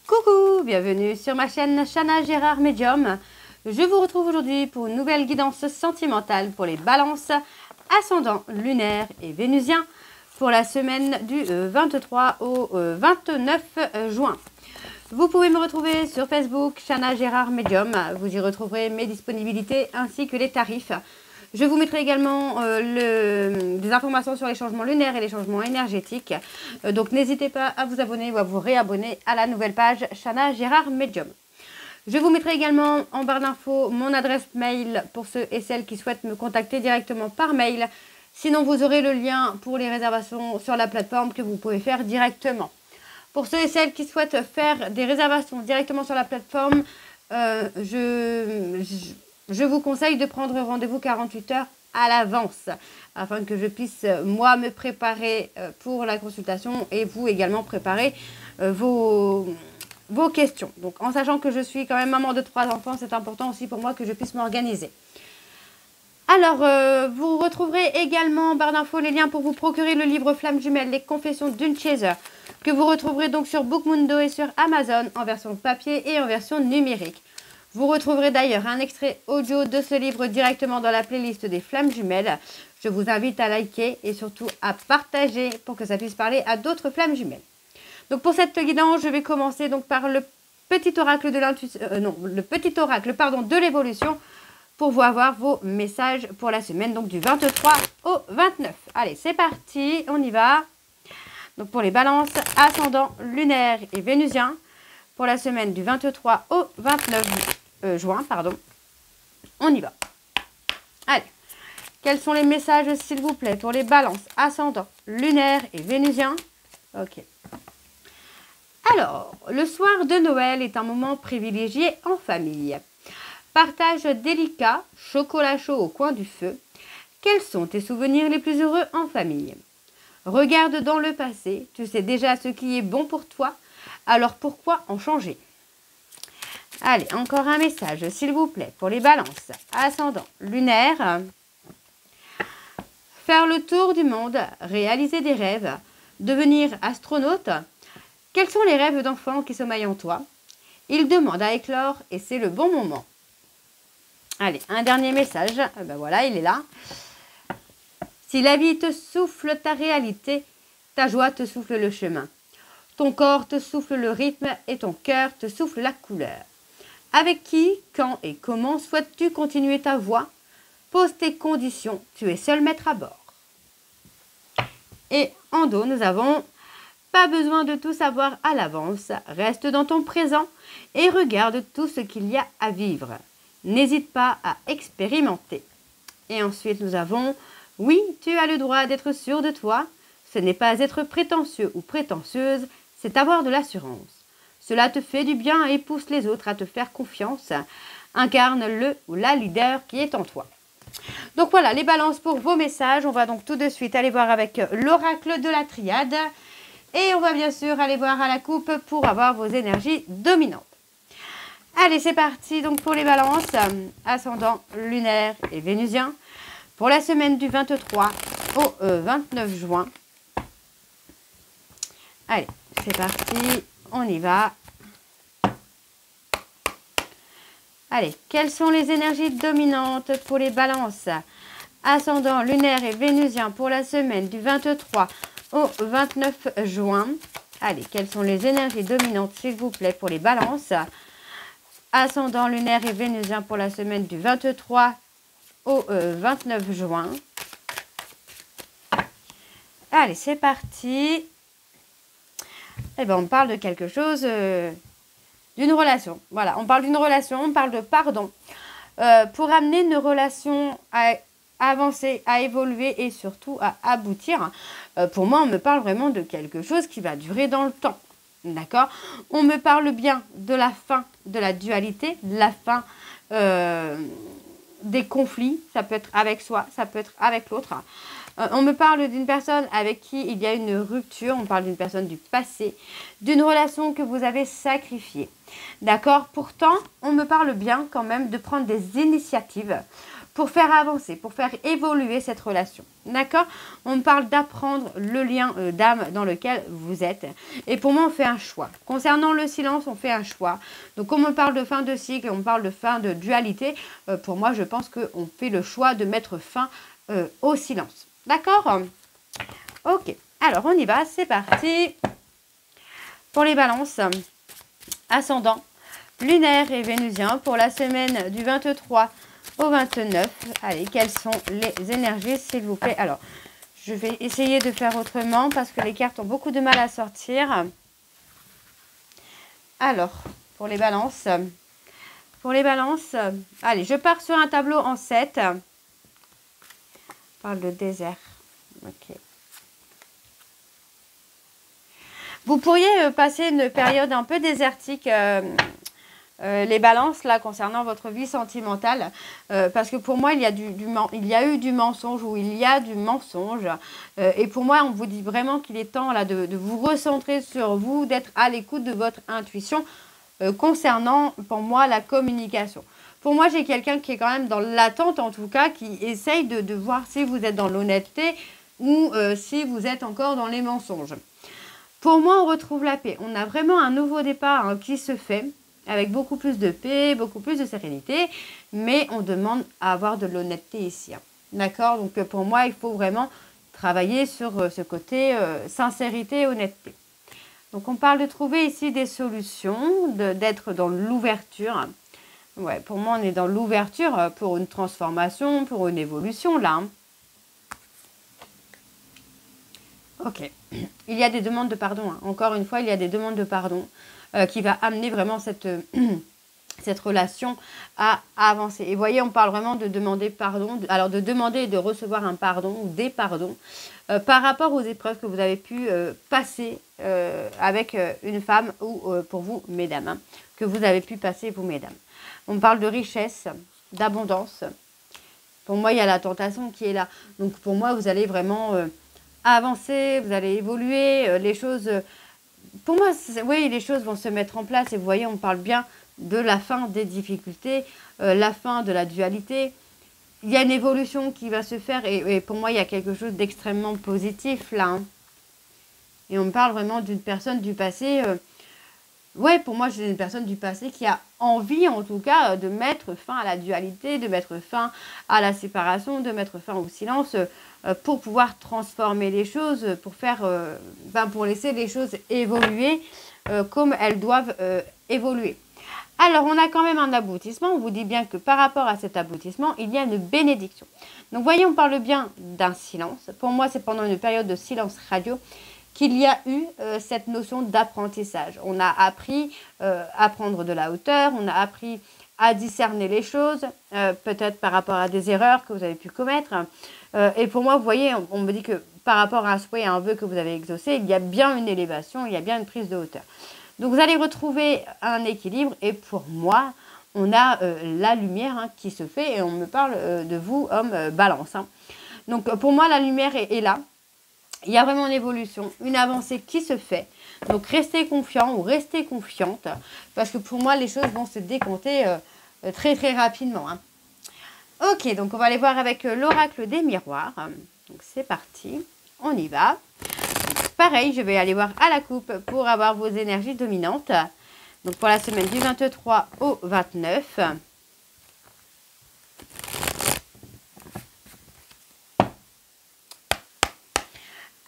Coucou, bienvenue sur ma chaîne Chana Gérard Médium. Je vous retrouve aujourd'hui pour une nouvelle guidance sentimentale pour les balances, ascendant lunaire et vénusien pour la semaine du 23 au 29 juin. Vous pouvez me retrouver sur Facebook Chana Gérard Médium. Vous y retrouverez mes disponibilités ainsi que les tarifs. Je vous mettrai également des informations sur les changements lunaires et les changements énergétiques. Donc n'hésitez pas à vous abonner ou à vous réabonner à la nouvelle page Chana Gérard Médium. Je vous mettrai également en barre d'infos mon adresse mail pour ceux et celles qui souhaitent me contacter directement par mail. Sinon, vous aurez le lien pour les réservations sur la plateforme que vous pouvez faire directement. Pour ceux et celles qui souhaitent faire des réservations directement sur la plateforme, je vous conseille de prendre rendez-vous 48 heures à l'avance afin que je puisse, moi, me préparer pour la consultation et vous également préparer vos questions. Donc, en sachant que je suis quand même maman de 3 enfants, c'est important aussi pour moi que je puisse m'organiser. Alors, vous retrouverez également en barre d'infos les liens pour vous procurer le livre Flamme Jumelle, les confessions d'une chaser, que vous retrouverez donc sur Bookmundo et sur Amazon en version papier et en version numérique. Vous retrouverez d'ailleurs un extrait audio de ce livre directement dans la playlist des Flammes Jumelles. Je vous invite à liker et surtout à partager pour que ça puisse parler à d'autres Flammes Jumelles. Donc pour cette guidance, je vais commencer donc par le petit oracle de l'intuition, de l'évolution pour vous avoir vos messages pour la semaine donc du 23 au 29. Allez, c'est parti, on y va. Donc pour les balances, ascendant lunaire et vénusien pour la semaine du 23 au 29 juin, on y va. Allez, quels sont les messages s'il vous plaît pour les balances, ascendant lunaire et vénusien? Ok. Alors, le soir de Noël est un moment privilégié en famille. Partage délicat, chocolat chaud au coin du feu. Quels sont tes souvenirs les plus heureux en famille? Regarde dans le passé, tu sais déjà ce qui est bon pour toi, alors pourquoi en changer? Allez, encore un message s'il vous plaît pour les balances, ascendant lunaire. Faire le tour du monde, réaliser des rêves, devenir astronaute. Quels sont les rêves d'enfant qui sommeillent en toi? Ils demandent à éclore et c'est le bon moment. Allez, un dernier message. Ben voilà, il est là. Si la vie te souffle ta réalité, ta joie te souffle le chemin. Ton corps te souffle le rythme et ton cœur te souffle la couleur. Avec qui, quand et comment souhaites-tu continuer ta voie? Pose tes conditions, tu es seul maître à bord. Et en dos, nous avons pas besoin de tout savoir à l'avance. Reste dans ton présent et regarde tout ce qu'il y a à vivre. N'hésite pas à expérimenter. Et ensuite, nous avons oui, tu as le droit d'être sûr de toi. Ce n'est pas être prétentieux ou prétentieuse, c'est avoir de l'assurance. Cela te fait du bien et pousse les autres à te faire confiance. Incarne le ou la leader qui est en toi. Donc voilà, les balances pour vos messages. On va donc tout de suite aller voir avec l'oracle de la triade. Et on va bien sûr aller voir à la coupe pour avoir vos énergies dominantes. Allez, c'est parti donc pour les balances, ascendant lunaire et vénusien. Pour la semaine du 23 au 29 juin. Allez, c'est parti, on y va. Allez, quelles sont les énergies dominantes pour les balances? Ascendant lunaire et vénusien pour la semaine du 23 au 29 juin. Allez, quelles sont les énergies dominantes, s'il vous plaît, pour les balances? Ascendant lunaire et vénusien pour la semaine du 23 au 29 juin. Allez, c'est parti. Eh bien, on parle de quelque chose, d'une relation. Voilà, on parle d'une relation, on parle de pardon. Pour amener une relation à avancer, à évoluer et surtout à aboutir, pour moi, on me parle vraiment de quelque chose qui va durer dans le temps. D'accord? On me parle bien de la fin de la dualité, de la fin des conflits. Ça peut être avec soi, ça peut être avec l'autre. On me parle d'une personne avec qui il y a une rupture. On parle d'une personne du passé, d'une relation que vous avez sacrifiée. D'accord? Pourtant, on me parle bien quand même de prendre des initiatives pour faire avancer, pour faire évoluer cette relation. D'accord? On me parle d'apprendre le lien d'âme dans lequel vous êtes. Et pour moi, on fait un choix. Concernant le silence, on fait un choix. Donc, comme on parle de fin de cycle, on parle de fin de dualité, pour moi, je pense qu'on fait le choix de mettre fin au silence. D'accord? Ok. Alors, on y va. C'est parti. Pour les balances, ascendant, lunaire et vénusien pour la semaine du 23 au 29. Allez, quelles sont les énergies, s'il vous plaît? Alors, je vais essayer de faire autrement parce que les cartes ont beaucoup de mal à sortir. Alors, pour les balances, allez, je pars sur un tableau en 7. On parle de désert. Ok. Vous pourriez passer une période un peu désertique, les balances, là, concernant votre vie sentimentale. Parce que pour moi, il y a eu du mensonge ou il y a du mensonge. Et pour moi, on vous dit vraiment qu'il est temps là, de vous recentrer sur vous, d'être à l'écoute de votre intuition concernant, pour moi, la communication. Pour moi, j'ai quelqu'un qui est quand même dans l'attente, en tout cas, qui essaye de voir si vous êtes dans l'honnêteté ou si vous êtes encore dans les mensonges. Pour moi, on retrouve la paix. On a vraiment un nouveau départ qui se fait avec beaucoup plus de paix, beaucoup plus de sérénité. Mais on demande à avoir de l'honnêteté ici. D'accord? Donc, pour moi, il faut vraiment travailler sur ce côté sincérité et honnêteté. Donc, on parle de trouver ici des solutions, d'être dans l'ouverture. Ouais, pour moi, on est dans l'ouverture pour une transformation, pour une évolution, là. Ok. Il y a des demandes de pardon. Encore une fois, il y a des demandes de pardon qui va amener vraiment cette relation à avancer. Et vous voyez, on parle vraiment de demander pardon. Alors, de demander et de recevoir un pardon ou des pardons par rapport aux épreuves que vous avez pu passer avec une femme ou pour vous, mesdames, que vous avez pu passer, vous, mesdames. On parle de richesse, d'abondance. Pour moi, il y a la tentation qui est là. Donc, pour moi, vous allez vraiment avancer, vous allez évoluer, les choses... pour moi, oui, les choses vont se mettre en place. Et vous voyez, on parle bien de la fin des difficultés, la fin de la dualité. Il y a une évolution qui va se faire. Et pour moi, il y a quelque chose d'extrêmement positif là. Et on me parle vraiment d'une personne du passé... ouais, pour moi, j'ai une personne du passé qui a envie, en tout cas, de mettre fin à la dualité, de mettre fin à la séparation, de mettre fin au silence, pour pouvoir transformer les choses, pour faire, pour laisser les choses évoluer comme elles doivent évoluer. Alors, on a quand même un aboutissement. On vous dit bien que par rapport à cet aboutissement, il y a une bénédiction. Donc, voyez, on parle bien d'un silence. Pour moi, c'est pendant une période de silence radio qu'il y a eu cette notion d'apprentissage. On a appris à prendre de la hauteur, on a appris à discerner les choses, peut-être par rapport à des erreurs que vous avez pu commettre. Et pour moi, vous voyez, on me dit que par rapport à un souhait, à un vœu que vous avez exaucé, il y a bien une élévation, il y a bien une prise de hauteur. Donc, vous allez retrouver un équilibre. Et pour moi, on a la lumière qui se fait. Et on me parle de vous, homme balance. Donc, pour moi, la lumière est là. Il y a vraiment une évolution, une avancée qui se fait. Donc, restez confiant ou restez confiante. Parce que pour moi, les choses vont se décompter très, très rapidement. Ok, donc on va aller voir avec l'oracle des miroirs. Donc, c'est parti. On y va. Donc, pareil, je vais aller voir à la coupe pour avoir vos énergies dominantes. Donc, pour la semaine du 23 au 29.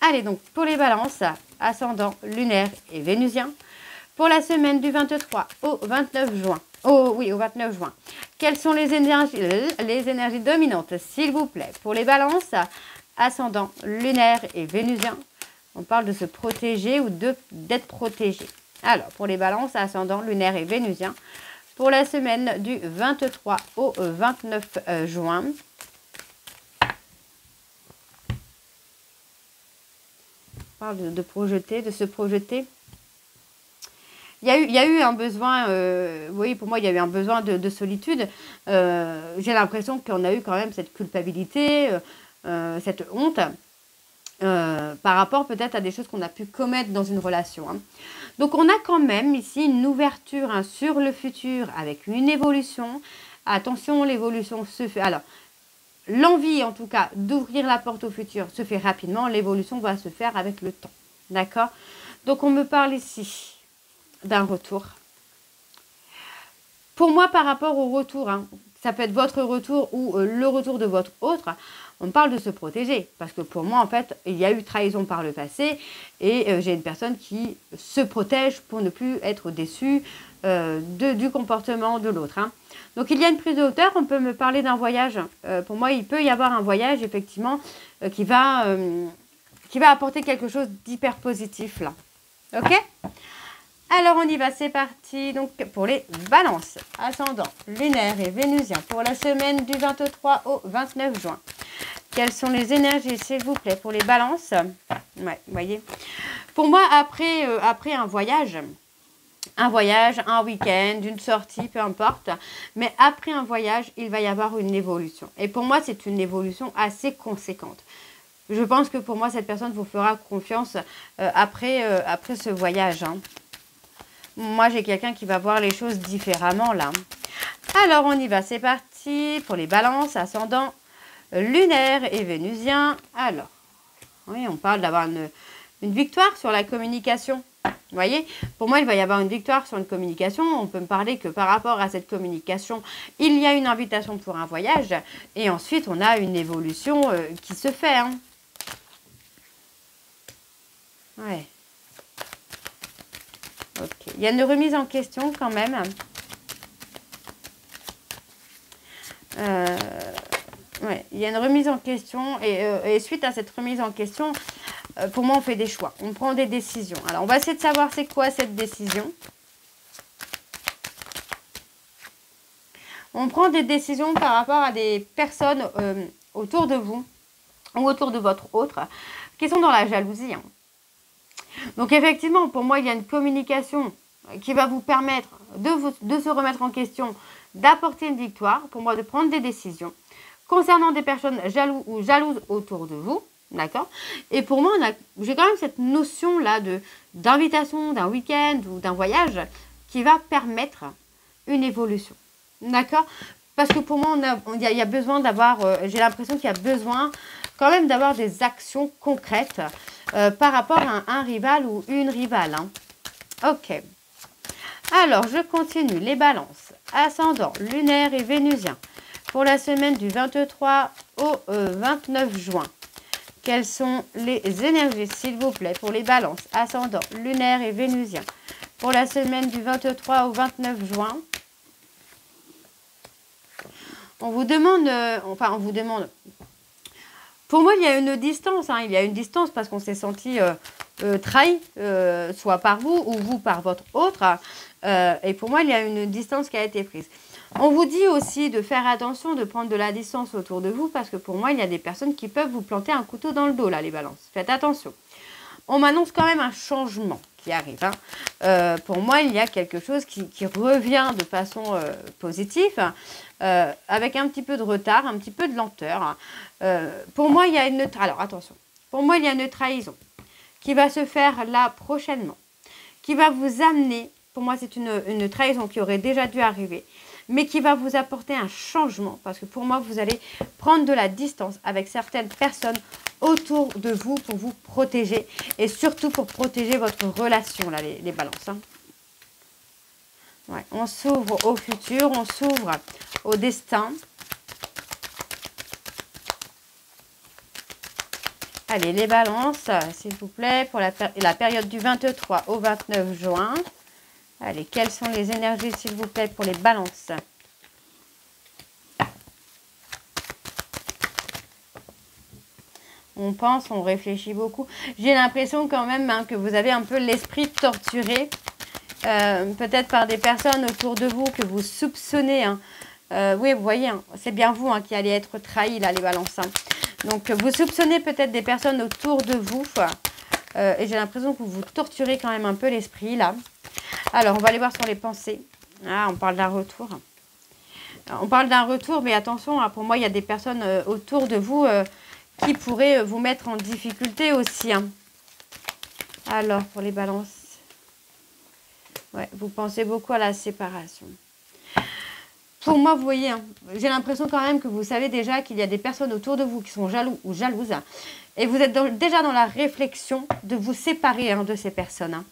Allez, donc, pour les balances, ascendant, lunaire et vénusien. Pour la semaine du 23 au 29 juin. Oh oui, au 29 juin. Quelles sont les énergies dominantes, s'il vous plaît? Pour les balances, ascendant, lunaire et vénusien. On parle de se protéger ou d'être protégé. Alors, pour les balances, ascendant, lunaire et vénusien. Pour la semaine du 23 au 29 juin. On parle de projeter, de se projeter. Il y a eu un besoin, oui, pour moi, il y a eu un besoin de solitude. J'ai l'impression qu'on a eu quand même cette culpabilité, cette honte, par rapport peut-être à des choses qu'on a pu commettre dans une relation. Donc, on a quand même ici une ouverture sur le futur avec une évolution. Attention, l'évolution se fait. Alors, l'envie en tout cas d'ouvrir la porte au futur se fait rapidement, l'évolution va se faire avec le temps. D'accord? Donc on me parle ici d'un retour. Pour moi, par rapport au retour, hein, ça peut être votre retour ou le retour de votre autre, on parle de se protéger. Parce que pour moi, en fait, il y a eu trahison par le passé et j'ai une personne qui se protège pour ne plus être déçue du comportement de l'autre. Hein. Donc, il y a une prise de hauteur. On peut me parler d'un voyage. Pour moi, il peut y avoir un voyage, effectivement, qui va apporter quelque chose d'hyper positif, là. OK? Alors, on y va, c'est parti. Donc, pour les balances, ascendant, lunaire et vénusien, pour la semaine du 23 au 29 juin. Quelles sont les énergies, s'il vous plaît, pour les balances? Ouais, vous voyez. Pour moi, après un voyage, un week-end, une sortie, peu importe. Mais après un voyage, il va y avoir une évolution. Et pour moi, c'est une évolution assez conséquente. Je pense que pour moi, cette personne vous fera confiance après ce voyage, hein. Moi, j'ai quelqu'un qui va voir les choses différemment, là. Alors, on y va. C'est parti pour les balances, ascendant, lunaire et vénusien. Alors, oui, on parle d'avoir une victoire sur la communication. Vous voyez, pour moi, il va y avoir une victoire sur une communication. On peut me parler que par rapport à cette communication, il y a une invitation pour un voyage. Et ensuite, on a une évolution qui se fait, hein. Ouais. Ok. Il y a une remise en question quand même. Ouais, il y a une remise en question. Et suite à cette remise en question, pour moi, on fait des choix. On prend des décisions. Alors, on va essayer de savoir c'est quoi cette décision. On prend des décisions par rapport à des personnes autour de vous ou autour de votre autre qui sont dans la jalousie, hein. Donc effectivement, pour moi, il y a une communication qui va vous permettre de se remettre en question, d'apporter une victoire, pour moi, de prendre des décisions concernant des personnes jalouses autour de vous, d'accord? Et pour moi, j'ai quand même cette notion-là d'invitation, d'un week-end ou d'un voyage qui va permettre une évolution, d'accord? Parce que pour moi, il y a besoin d'avoir, j'ai l'impression qu'il y a besoin quand même d'avoir des actions concrètes par rapport à un rival ou une rivale, hein. Ok. Alors, je continue. Les balances. Ascendant, lunaire et vénusien. Pour la semaine du 23 au 29 juin. Quelles sont les énergies, s'il vous plaît, pour les balances? Ascendant, lunaire et vénusien. Pour la semaine du 23 au 29 juin. On vous demande, pour moi, il y a une distance, hein, il y a une distance parce qu'on s'est senti trahi, soit par vous ou vous par votre autre. Et pour moi, il y a une distance qui a été prise. On vous dit aussi de faire attention, de prendre de la distance autour de vous parce que pour moi, il y a des personnes qui peuvent vous planter un couteau dans le dos, là, les balances. Faites attention. On m'annonce quand même un changement qui arrive, hein. Pour moi, il y a quelque chose qui revient de façon positive, avec un petit peu de retard, un petit peu de lenteur. Pour moi, il y a une... Alors, attention. Pour moi, il y a une trahison qui va se faire là prochainement, qui va vous amener... Pour moi, c'est une trahison qui aurait déjà dû arriver, mais qui va vous apporter un changement. Parce que pour moi, vous allez prendre de la distance avec certaines personnes autour de vous pour vous protéger. Et surtout pour protéger votre relation, là, les balances, hein. Ouais, on s'ouvre au futur, on s'ouvre au destin. Allez, les balances, s'il vous plaît, pour la période du 23 au 29 juin. Allez, quelles sont les énergies, s'il vous plaît, pour les balances? On pense, on réfléchit beaucoup. J'ai l'impression quand même, hein, que vous avez un peu l'esprit torturé. Peut-être par des personnes autour de vous que vous soupçonnez, hein. Oui, vous voyez, hein, c'est bien vous, hein, qui allez être trahi, là, les balances, hein. Donc, vous soupçonnez peut-être des personnes autour de vous. Et j'ai l'impression que vous torturez quand même un peu l'esprit, là. Alors, on va aller voir sur les pensées. Ah, on parle d'un retour. On parle d'un retour, mais attention, hein, pour moi, il y a des personnes autour de vous qui pourraient vous mettre en difficulté aussi, hein. Alors, pour les balances. Ouais, vous pensez beaucoup à la séparation. pour moi, vous voyez, hein, j'ai l'impression quand même que vous savez déjà qu'il y a des personnes autour de vous qui sont jaloux ou jalouses. Et vous êtes déjà dans la réflexion de vous séparer de ces personnes.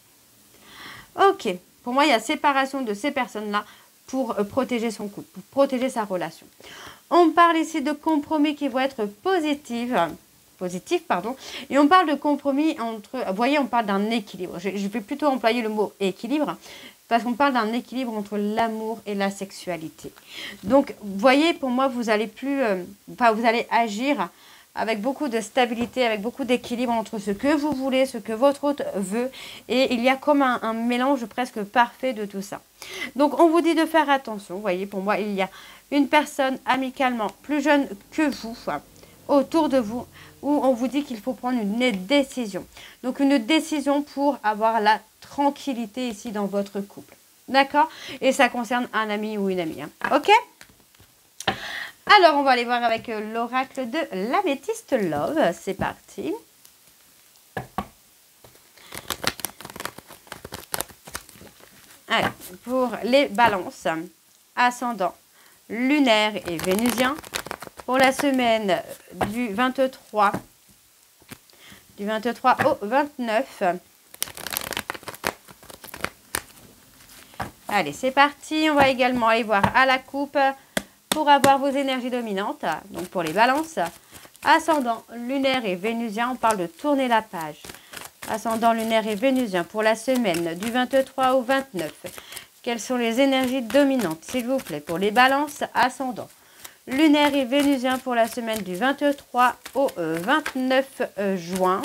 Ok, pour moi, il y a séparation de ces personnes-là pour protéger son couple, pour protéger sa relation. On parle ici de compromis qui vont être positifs, pardon, et on parle de compromis entre, vous voyez, on parle d'un équilibre. Je vais plutôt employer le mot équilibre, parce qu'on parle d'un équilibre entre l'amour et la sexualité. Donc, vous voyez, pour moi, vous allez vous allez agir avec beaucoup de stabilité, avec beaucoup d'équilibre entre ce que vous voulez, ce que votre autre veut. Et il y a comme un mélange presque parfait de tout ça. Donc, on vous dit de faire attention. Vous voyez, pour moi, il y a une personne amicalement plus jeune que vous, autour de vous, où on vous dit qu'il faut prendre une décision. Donc, une décision pour avoir la tranquillité ici dans votre couple. D'accord? Et ça concerne un ami ou une amie. Ok? Alors, on va aller voir avec l'oracle de l'améthyste Love. C'est parti. Allez, pour les balances, ascendant lunaire et vénusien, pour la semaine du 23 au 29. Allez, c'est parti. On va également aller voir à la coupe pour avoir vos énergies dominantes. Donc, pour les balances, ascendant lunaire et vénusien, on parle de tourner la page. Ascendant lunaire et vénusien pour la semaine du 23 au 29. Quelles sont les énergies dominantes, s'il vous plaît, pour les balances, ascendant lunaire et vénusien pour la semaine du 23 au 29 juin.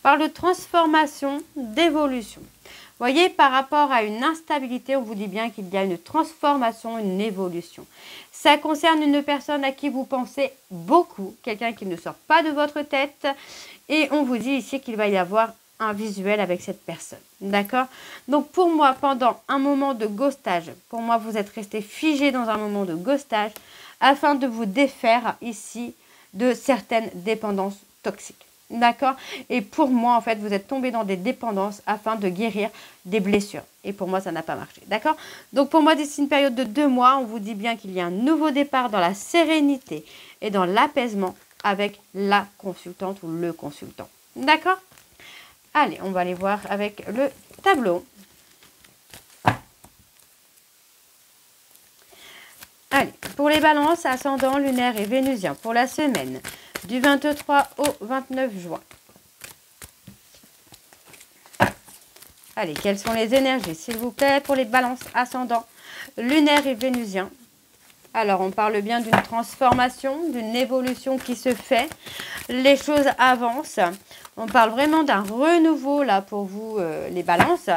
Parle de transformation, d'évolution. Vous voyez, par rapport à une instabilité, on vous dit bien qu'il y a une transformation, une évolution. Ça concerne une personne à qui vous pensez beaucoup, quelqu'un qui ne sort pas de votre tête. Et on vous dit ici qu'il va y avoir un visuel avec cette personne. D'accord? Donc pour moi, pendant un moment de ghostage, pour moi, vous êtes resté figé dans un moment de ghostage afin de vous défaire ici de certaines dépendances toxiques. D'accord? Et pour moi, en fait, vous êtes tombé dans des dépendances afin de guérir des blessures. Et pour moi, ça n'a pas marché. D'accord? Donc pour moi, d'ici une période de 2 mois, on vous dit bien qu'il y a un nouveau départ dans la sérénité et dans l'apaisement avec la consultante ou le consultant. D'accord? Allez, on va aller voir avec le tableau. Allez, pour les balances, ascendant lunaire et vénusien pour la semaine du 23 au 29 juin. Allez, quelles sont les énergies, s'il vous plaît, pour les balances ascendant lunaire et vénusien? Alors, on parle bien d'une transformation, d'une évolution qui se fait. Les choses avancent. On parle vraiment d'un renouveau, là, pour vous, les balances.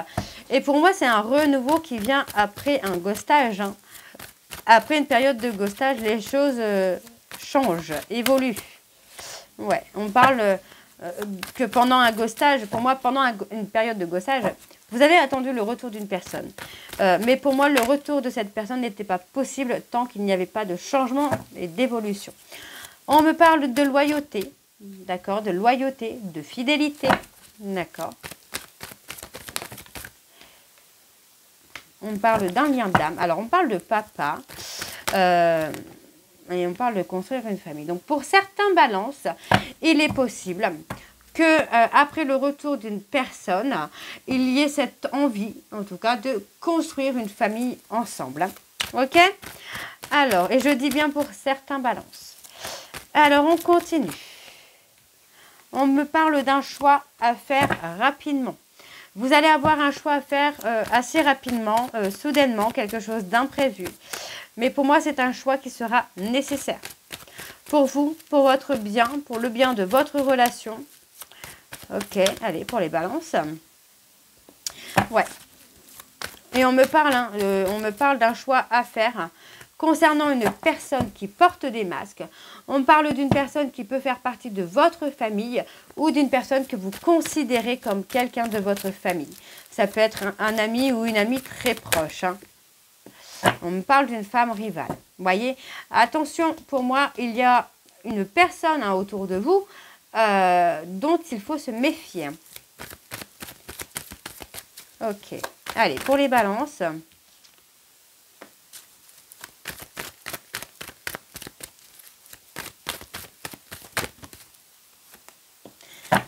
Et pour moi, c'est un renouveau qui vient après un ghostage. Après une période de ghostage, les choses changent, évoluent. Ouais, on parle que pendant un ghostage, pour moi, pendant une période de ghostage, vous avez attendu le retour d'une personne. Mais pour moi, le retour de cette personne n'était pas possible tant qu'il n'y avait pas de changement et d'évolution. On me parle de loyauté, d'accord, de loyauté, de fidélité, d'accord. On parle d'un lien d'âme. Alors, on parle de papa. Et on parle de construire une famille. Donc, pour certains balances, il est possible que après le retour d'une personne, il y ait cette envie, en tout cas, de construire une famille ensemble. Ok? Alors, et je dis bien pour certains balances. Alors, on continue. On me parle d'un choix à faire rapidement. Vous allez avoir un choix à faire assez rapidement, soudainement, quelque chose d'imprévu. Mais pour moi, c'est un choix qui sera nécessaire. Pour vous, pour votre bien, pour le bien de votre relation. Ok, allez, pour les balances. Ouais. Et on me parle d'un choix à faire concernant une personne qui porte des masques. On parle d'une personne qui peut faire partie de votre famille ou d'une personne que vous considérez comme quelqu'un de votre famille. Ça peut être un ami ou une amie très proche. On me parle d'une femme rivale. Vous voyez, attention, pour moi, il y a une personne autour de vous dont il faut se méfier. Ok. Allez, pour les balances.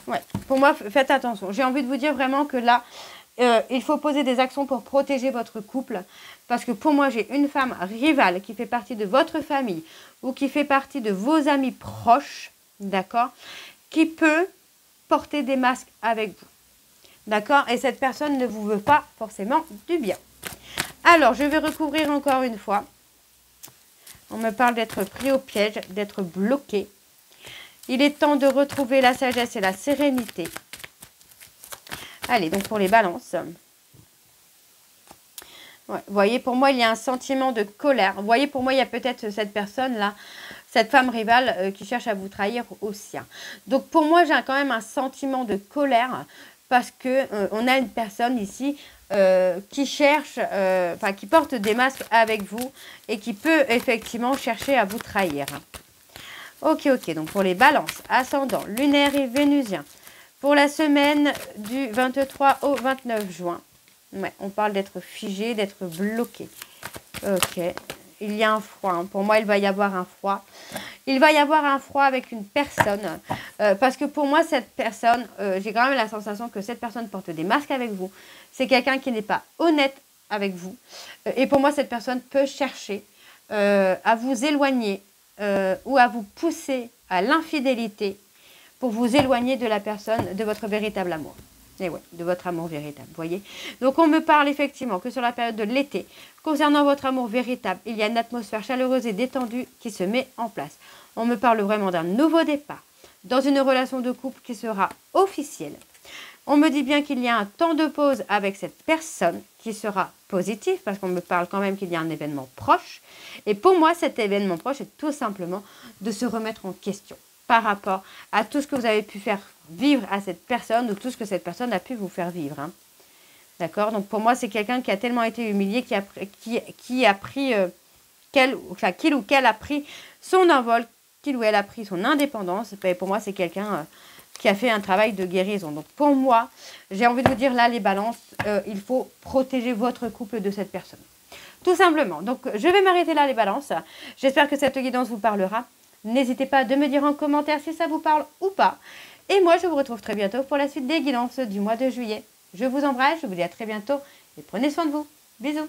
Ouais, pour moi, faites attention. J'ai envie de vous dire vraiment que là, il faut poser des actions pour protéger votre couple. Parce que pour moi, j'ai une femme rivale qui fait partie de votre famille ou qui fait partie de vos amis proches, d'accord, qui peut porter des masques avec vous. D'accord? Et cette personne ne vous veut pas forcément du bien. Alors, je vais recouvrir encore une fois. On me parle d'être pris au piège, d'être bloqué. Il est temps de retrouver la sagesse et la sérénité. Allez, donc pour les balances. Ouais, vous voyez, pour moi, il y a un sentiment de colère. Vous voyez, pour moi, il y a peut-être cette personne-là, cette femme rivale qui cherche à vous trahir aussi. Donc, pour moi, j'ai quand même un sentiment de colère parce que on a une personne ici qui cherche, qui porte des masques avec vous et qui peut effectivement chercher à vous trahir. Ok, donc pour les balances, ascendant, lunaire et vénusien, pour la semaine du 23 au 29 juin, ouais, on parle d'être figé, d'être bloqué. Ok, il y a un froid. Hein. Pour moi, il va y avoir un froid. Il va y avoir un froid avec une personne. Parce que pour moi, cette personne, j'ai quand même la sensation que cette personne porte des masques avec vous. C'est quelqu'un qui n'est pas honnête avec vous. Et pour moi, cette personne peut chercher à vous éloigner ou à vous pousser à l'infidélité pour vous éloigner de la personne, de votre véritable amour. Et ouais, de votre amour véritable, vous voyez. Donc, on me parle effectivement que sur la période de l'été, concernant votre amour véritable, il y a une atmosphère chaleureuse et détendue qui se met en place. On me parle vraiment d'un nouveau départ dans une relation de couple qui sera officielle. On me dit bien qu'il y a un temps de pause avec cette personne qui sera positif parce qu'on me parle quand même qu'il y a un événement proche. Et pour moi, cet événement proche est tout simplement de se remettre en question par rapport à tout ce que vous avez pu faire vivre à cette personne ou tout ce que cette personne a pu vous faire vivre. Hein. D'accord? Donc pour moi, c'est quelqu'un qui a tellement été humilié, qu'il ou qu'elle a pris son envol, qu'il ou elle a pris son indépendance. Et pour moi, c'est quelqu'un qui a fait un travail de guérison. Donc pour moi, j'ai envie de vous dire là, les balances, il faut protéger votre couple de cette personne. Tout simplement. Donc je vais m'arrêter là, les balances. J'espère que cette guidance vous parlera. N'hésitez pas de me dire en commentaire si ça vous parle ou pas. Et moi, je vous retrouve très bientôt pour la suite des guidances du mois de juillet. Je vous embrasse, je vous dis à très bientôt et prenez soin de vous. Bisous.